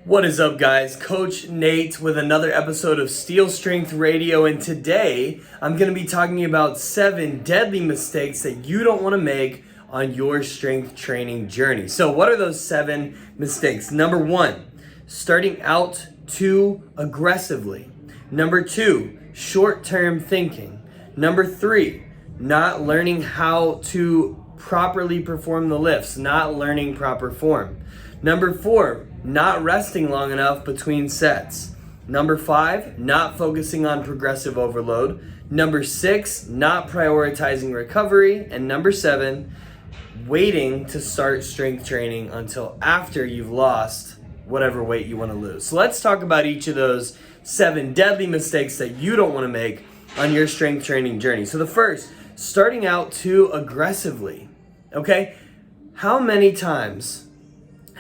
What is up, guys? Coach Nate with another episode of Steel Strength Radio, and today I'm going to be talking about 7 deadly mistakes that you don't want to make on your strength training journey. So what are those 7 mistakes? Number 1, starting out too aggressively. Number 2, short-term thinking. Number 3, not learning how to properly perform the lifts, not learning proper form. Number 4, not resting long enough between sets. Number 5, not focusing on progressive overload. Number 6, not prioritizing recovery. And number 7, waiting to start strength training until after you've lost whatever weight you want to lose. So let's talk about each of those 7 deadly mistakes that you don't want to make on your strength training journey. So the first, starting out too aggressively. Okay? How many times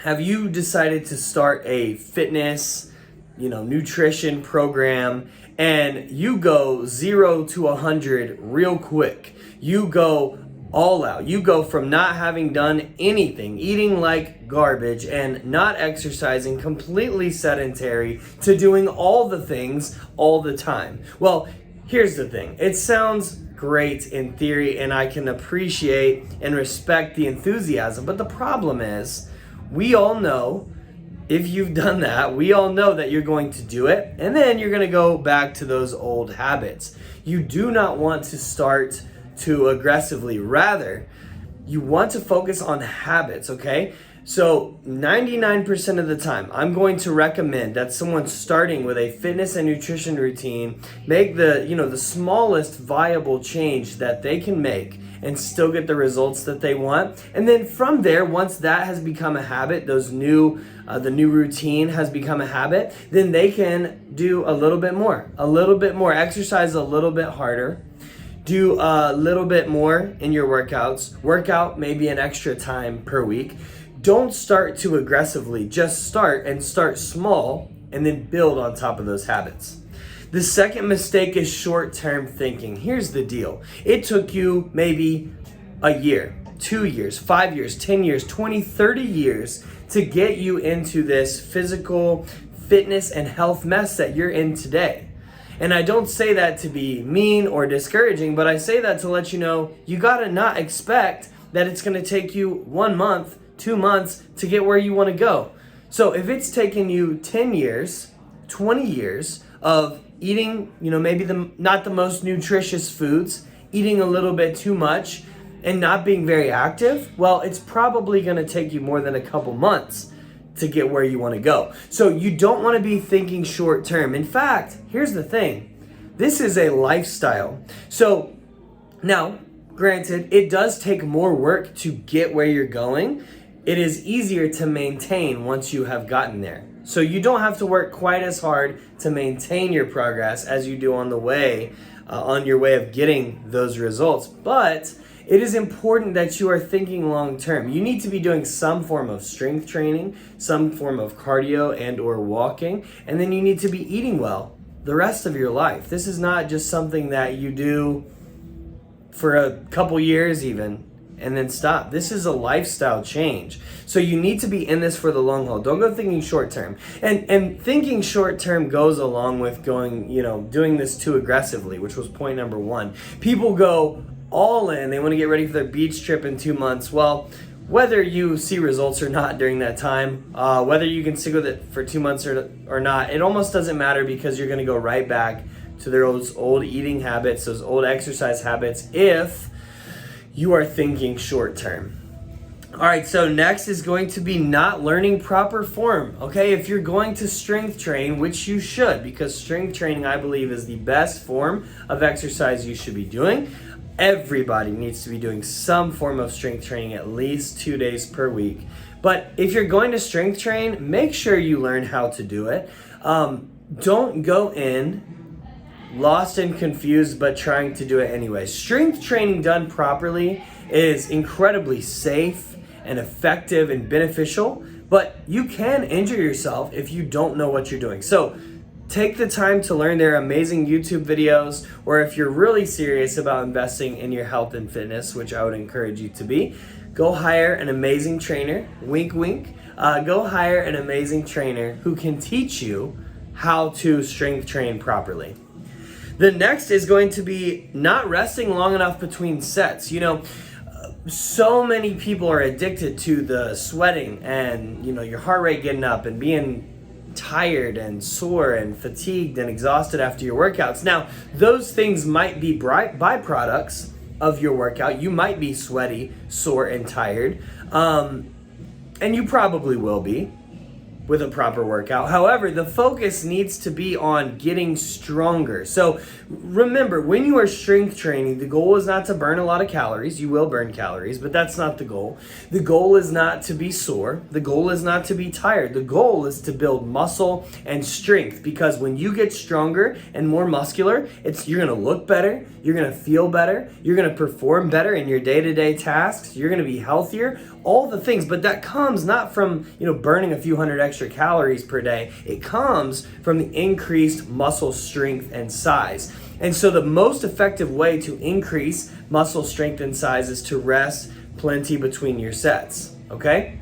have you decided to start a fitness, nutrition program, and you go 0 to 100 real quick? You go all out. You go from not having done anything, eating like garbage and not exercising, completely sedentary, to doing all the things all the time. Well, here's the thing. It sounds great in theory, and I can appreciate and respect the enthusiasm, but the problem is, we all know, if you've done that, we all know that you're going to do it, and then you're going to go back to those old habits. You do not want to start too aggressively. Rather, you want to focus on habits, okay? So 99% of the time, I'm going to recommend that someone starting with a fitness and nutrition routine make the smallest viable change that they can make and still get the results that they want. And then from there, once that has become a habit, the new routine has become a habit, then they can do a little bit more, exercise a little bit harder, do a little bit more in your workouts, workout maybe an extra time per week. Don't start too aggressively, just start small and then build on top of those habits. The second mistake is short-term thinking. Here's the deal. It took you maybe a year, 2 years, 5 years, 10 years, 20, 30 years to get you into this physical fitness and health mess that you're in today. And I don't say that to be mean or discouraging, but I say that to let you know you gotta not expect that it's gonna take you 1 month, 2 months to get where you wanna go. So if it's taken you 10 years, 20 years of eating, maybe not the most nutritious foods, eating a little bit too much, and not being very active, well, it's probably gonna take you more than a couple months to get where you wanna go. So you don't wanna be thinking short term. In fact, here's the thing. This is a lifestyle. So now, granted, it does take more work to get where you're going. It is easier to maintain once you have gotten there. So you don't have to work quite as hard to maintain your progress as you do on your way of getting those results. But it is important that you are thinking long term. You need to be doing some form of strength training, some form of cardio and or walking, and then you need to be eating well the rest of your life. This is not just something that you do for a couple years even and then stop. This is a lifestyle change. So you need to be in this for the long haul. Don't go thinking short term. And thinking short term goes along with doing this too aggressively, which was point number 1. People go all in. They want to get ready for their beach trip in 2 months. Well, whether you see results or not during that time, whether you can stick with it for 2 months or not, it almost doesn't matter, because you're going to go right back to those old eating habits, those old exercise habits, if you are thinking short term. All right, so next is going to be not learning proper form. Okay, if you're going to strength train, which you should, because strength training, I believe, is the best form of exercise you should be doing. Everybody needs to be doing some form of strength training at least 2 days per week. But if you're going to strength train, make sure you learn how to do it. Don't go in lost and confused, but trying to do it anyway. Strength training done properly is incredibly safe and effective and beneficial, but you can injure yourself if you don't know what you're doing. So take the time to learn their amazing YouTube videos, or if you're really serious about investing in your health and fitness, which I would encourage you to be, go hire an amazing trainer, wink wink, go hire an amazing trainer who can teach you how to strength train properly. The next is going to be not resting long enough between sets. So many people are addicted to the sweating and, your heart rate getting up and being tired and sore and fatigued and exhausted after your workouts. Now, those things might be byproducts of your workout. You might be sweaty, sore, and tired. And you probably will be with a proper workout. However, the focus needs to be on getting stronger. So remember, when you are strength training, the goal is not to burn a lot of calories. You will burn calories, but that's not the goal. The goal is not to be sore. The goal is not to be tired. The goal is to build muscle and strength, because when you get stronger and more muscular, you're gonna look better, you're gonna feel better, you're gonna perform better in your day-to-day tasks, you're gonna be healthier, all the things. But that comes not from burning a few hundred extra calories per day. It comes from the increased muscle strength and size. And so the most effective way to increase muscle strength and size is to rest plenty between your sets, okay?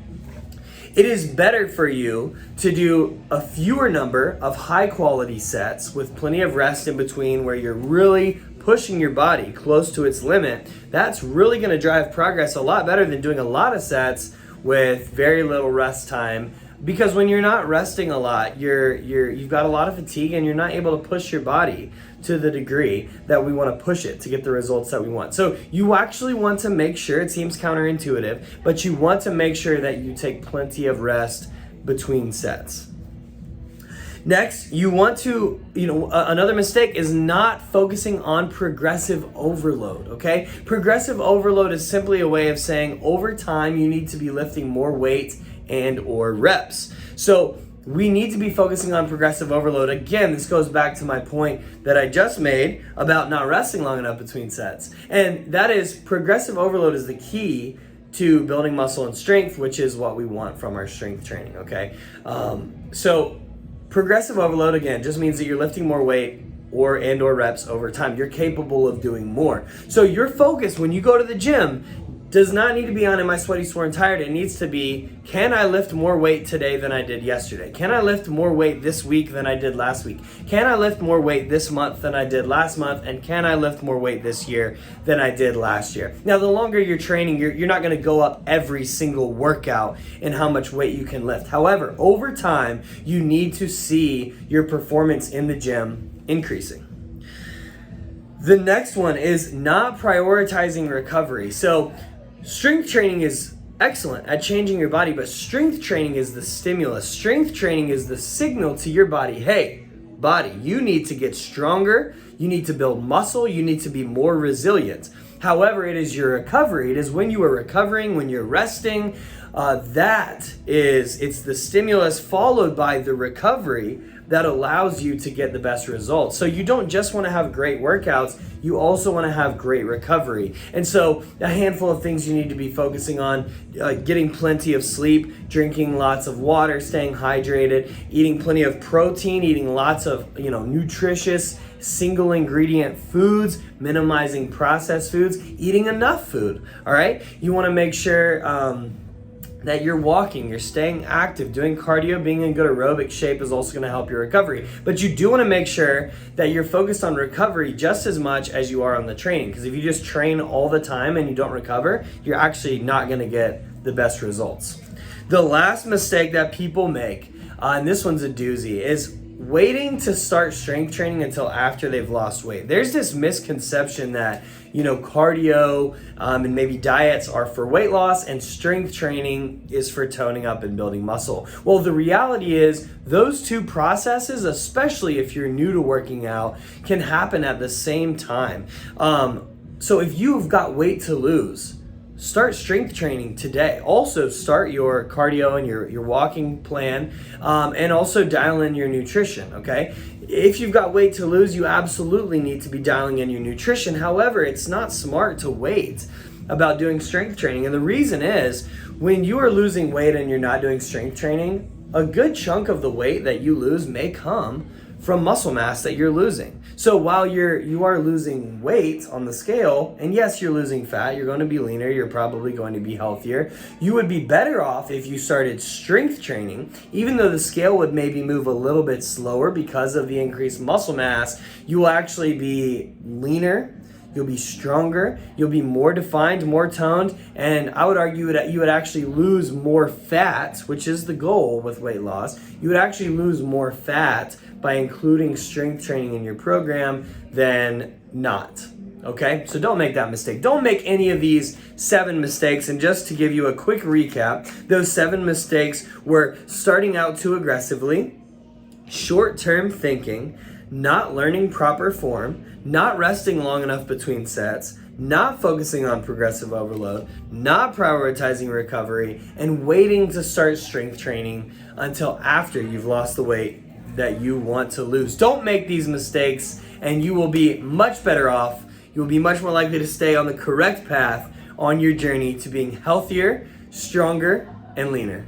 It is better for you to do a fewer number of high quality sets with plenty of rest in between, where you're really pushing your body close to its limit. That's really going to drive progress a lot better than doing a lot of sets with very little rest time. Because when you're not resting a lot, you've got a lot of fatigue and you're not able to push your body to the degree that we want to push it to get the results that we want. So you actually want to make sure, it seems counterintuitive, but you want to make sure that you take plenty of rest between sets. Next, you want to, another mistake is not focusing on progressive overload, okay? Progressive overload is simply a way of saying over time you need to be lifting more weight and or reps. So we need to be focusing on progressive overload. Again, this goes back to my point that I just made about not resting long enough between sets. And that is, progressive overload is the key to building muscle and strength, which is what we want from our strength training, okay? So progressive overload, again, just means that you're lifting more weight or reps over time. You're capable of doing more. So your focus when you go to the gym does not need to be on, am I sweaty, sore, and tired? It needs to be, can I lift more weight today than I did yesterday? Can I lift more weight this week than I did last week? Can I lift more weight this month than I did last month? And can I lift more weight this year than I did last year? Now, the longer you're training, you're not gonna go up every single workout in how much weight you can lift. However, over time, you need to see your performance in the gym increasing. The next one is not prioritizing recovery. So, strength training is excellent at changing your body, but strength training is the stimulus. Strength training is the signal to your body, hey, body, you need to get stronger, you need to build muscle, you need to be more resilient. However, it is your recovery. It is when you are recovering, when you're resting, it's the stimulus followed by the recovery that allows you to get the best results. So you don't just want to have great workouts, you also want to have great recovery. And so a handful of things you need to be focusing on, getting plenty of sleep, drinking lots of water, staying hydrated, eating plenty of protein, eating lots of nutritious single ingredient foods, minimizing processed foods, eating enough food, all right? You want to make sure that you're walking, you're staying active, doing cardio, being in good aerobic shape is also going to help your recovery. But you do want to make sure that you're focused on recovery just as much as you are on the training. Because if you just train all the time and you don't recover, you're actually not going to get the best results. The last mistake that people make, and this one's a doozy, is waiting to start strength training until after they've lost weight. There's this misconception that cardio and maybe diets are for weight loss and strength training is for toning up and building muscle. Well, the reality is those two processes, especially if you're new to working out, can happen at the same time. So if you've got weight to lose, start strength training today. Also start your cardio and your walking plan, and also dial in your nutrition, okay? If you've got weight to lose, you absolutely need to be dialing in your nutrition. However, it's not smart to wait about doing strength training. And the reason is, when you are losing weight and you're not doing strength training, a good chunk of the weight that you lose may come from muscle mass that you're losing. So while you are losing weight on the scale, and yes, you're losing fat, you're going to be leaner, you're probably going to be healthier. You would be better off if you started strength training. Even though the scale would maybe move a little bit slower because of the increased muscle mass, you will actually be leaner. You'll be stronger, you'll be more defined, more toned, and I would argue that you would actually lose more fat, which is the goal with weight loss. You would actually lose more fat by including strength training in your program than not. Okay, so don't make that mistake. Don't make any of these 7 mistakes. And just to give you a quick recap, those 7 mistakes were starting out too aggressively, short-term thinking, not learning proper form, not resting long enough between sets, not focusing on progressive overload, not prioritizing recovery, and waiting to start strength training until after you've lost the weight that you want to lose. Don't make these mistakes and you will be much better off. You'll be much more likely to stay on the correct path on your journey to being healthier, stronger, and leaner.